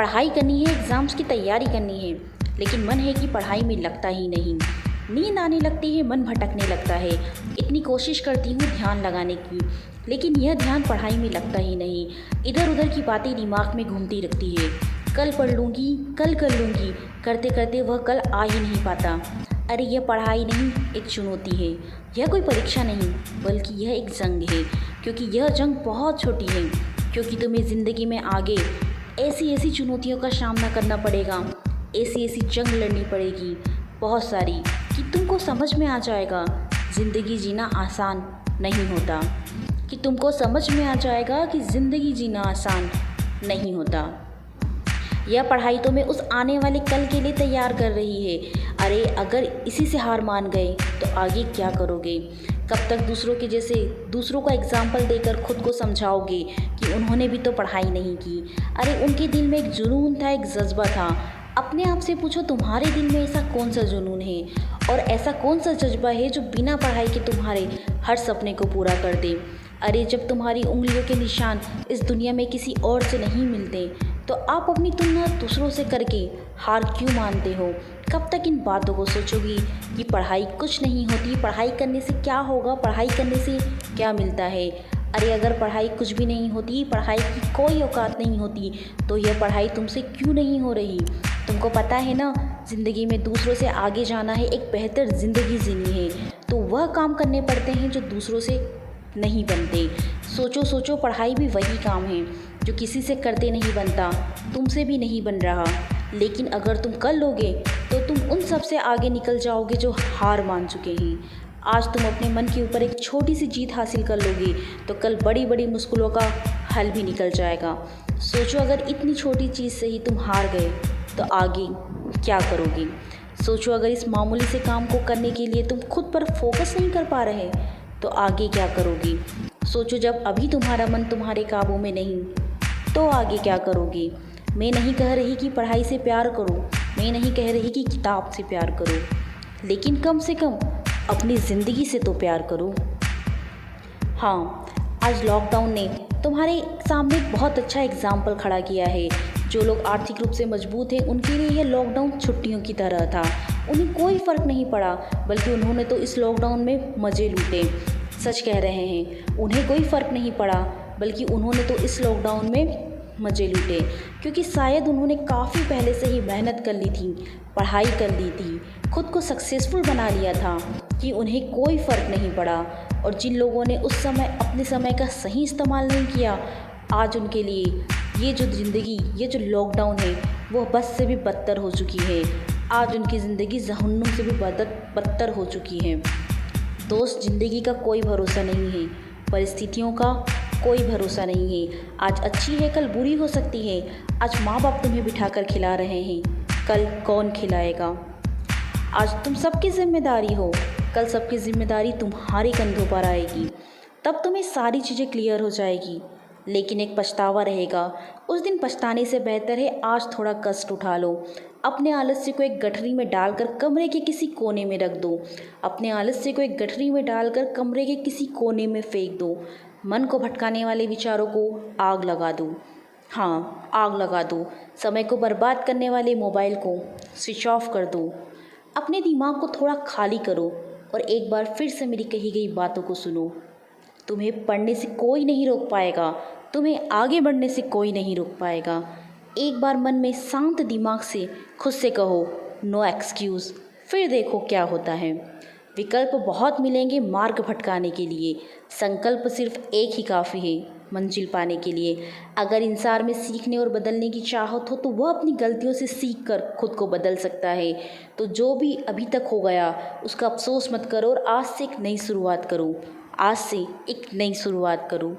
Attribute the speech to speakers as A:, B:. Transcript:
A: पढ़ाई करनी है, एग्ज़ाम्स की तैयारी करनी है, लेकिन मन है कि पढ़ाई में लगता ही नहीं। नींद आने लगती है, मन भटकने लगता है। इतनी कोशिश करती हूँ ध्यान लगाने की, लेकिन यह ध्यान पढ़ाई में लगता ही नहीं। इधर उधर की बातें दिमाग में घूमती रहती है। कल पढ़ लूँगी, कल कर लूँगी, करते करते वह कल आ ही नहीं पाता। अरे यह पढ़ाई नहीं, एक चुनौती है। यह कोई परीक्षा नहीं, बल्कि यह एक जंग है, क्योंकि यह जंग बहुत छोटी है। क्योंकि तुम्हें ज़िंदगी में आगे ऐसी ऐसी चुनौतियों का सामना करना पड़ेगा, ऐसी ऐसी जंग लड़नी पड़ेगी बहुत सारी, कि तुमको समझ में आ जाएगा ज़िंदगी जीना आसान नहीं होता। कि तुमको समझ में आ जाएगा कि ज़िंदगी जीना आसान नहीं होता। यह पढ़ाई तुम्हें उस आने वाले कल के लिए तैयार कर रही है। अरे अगर इसी से हार मान गए तो आगे क्या करोगे? कब तक दूसरों के जैसे दूसरों का एग्जाम्पल देकर खुद को समझाओगे कि उन्होंने भी तो पढ़ाई नहीं की? अरे उनके दिल में एक जुनून था, एक जज्बा था। अपने आप से पूछो, तुम्हारे दिल में ऐसा कौन सा जुनून है और ऐसा कौन सा जज्बा है जो बिना पढ़ाई के तुम्हारे हर सपने को पूरा कर दे? अरे जब तुम्हारी उंगलियों के निशान इस दुनिया में किसी और से नहीं मिलते, तो आप अपनी तुलना दूसरों से करके हार क्यों मानते हो? कब तक इन बातों को सोचोगी कि पढ़ाई कुछ नहीं होती, पढ़ाई करने से क्या होगा, पढ़ाई करने से क्या मिलता है? अरे अगर पढ़ाई कुछ भी नहीं होती, पढ़ाई की कोई औकात नहीं होती, तो यह पढ़ाई तुमसे क्यों नहीं हो रही? तुमको पता है ना, ज़िंदगी में दूसरों से आगे जाना है, एक बेहतर ज़िंदगी जीनी है, तो वह काम करने पड़ते हैं जो दूसरों से नहीं बनते। सोचो सोचो, पढ़ाई भी वही काम है जो किसी से करते नहीं बनता, तुमसे भी नहीं बन रहा। लेकिन अगर तुम कर लोगे तो तुम उन सब से आगे निकल जाओगे जो हार मान चुके हैं। आज तुम अपने मन के ऊपर एक छोटी सी जीत हासिल कर लोगे तो कल बड़ी बड़ी मुश्किलों का हल भी निकल जाएगा। सोचो, अगर इतनी छोटी चीज़ से ही तुम हार गए तो आगे क्या करोगे? सोचो, अगर इस मामूली से काम को करने के लिए तुम खुद पर फोकस नहीं कर पा रहे तो आगे क्या करोगे? सोचो, जब अभी तुम्हारा मन तुम्हारे काबू में नहीं तो आगे क्या करोगे? मैं नहीं कह रही कि पढ़ाई से प्यार करो, मैं नहीं कह रही कि किताब से प्यार करो, लेकिन कम से कम अपनी ज़िंदगी से तो प्यार करो। हाँ, आज लॉकडाउन ने तुम्हारे सामने एक बहुत अच्छा एग्जाम्पल खड़ा किया है। जो लोग आर्थिक रूप से मजबूत हैं उनके लिए यह लॉकडाउन छुट्टियों की तरह था। उन्हें कोई फ़र्क नहीं पड़ा, बल्कि उन्होंने तो इस लॉकडाउन में मज़े लूटे। सच कह रहे हैं, उन्हें कोई फ़र्क नहीं पड़ा, बल्कि उन्होंने तो इस लॉकडाउन में मज़े लूटे, क्योंकि शायद उन्होंने काफ़ी पहले से ही मेहनत कर ली थी, पढ़ाई कर ली थी, खुद को सक्सेसफुल बना लिया था कि उन्हें कोई फ़र्क नहीं पड़ा। और जिन लोगों ने उस समय अपने समय का सही इस्तेमाल नहीं किया, आज उनके लिए ये जो ज़िंदगी, ये जो लॉकडाउन है, वो बस से भी बदतर हो चुकी है। आज उनकी ज़िंदगी जहन्नुम से भी बदतर हो चुकी है। दोस्त, ज़िंदगी का कोई भरोसा नहीं है, परिस्थितियों का कोई भरोसा नहीं है। आज अच्छी है, कल बुरी हो सकती है। आज माँ बाप तुम्हें बिठाकर खिला रहे हैं, कल कौन खिलाएगा? आज तुम सबकी जिम्मेदारी हो, कल सबकी जिम्मेदारी तुम्हारे कंधों पर आएगी। तब तुम्हें सारी चीज़ें क्लियर हो जाएगी, लेकिन एक पछतावा रहेगा। उस दिन पछताने से बेहतर है आज थोड़ा कष्ट उठा लो। अपने आलस्य को एक गठरी में डालकर कमरे के किसी कोने में रख दो। अपने आलस्य को एक गठरी में डालकर कमरे के किसी कोने में फेंक दो। मन को भटकाने वाले विचारों को आग लगा दो। हाँ, आग लगा दो। समय को बर्बाद करने वाले मोबाइल को स्विच ऑफ कर दो। अपने दिमाग को थोड़ा खाली करो और एक बार फिर से मेरी कही गई बातों को सुनो। तुम्हें पढ़ने से कोई नहीं रोक पाएगा, तुम्हें आगे बढ़ने से कोई नहीं रोक पाएगा। एक बार मन में शांत दिमाग से खुद से कहो, नो एक्सक्यूज़, फिर देखो क्या होता है। विकल्प बहुत मिलेंगे मार्ग भटकाने के लिए, संकल्प सिर्फ एक ही काफ़ी है मंजिल पाने के लिए। अगर इंसान में सीखने और बदलने की चाहत हो तो वह अपनी गलतियों से सीख कर खुद को बदल सकता है। तो जो भी अभी तक हो गया उसका अफसोस मत करो और आज से एक नई शुरुआत करो। आज से एक नई शुरुआत करो।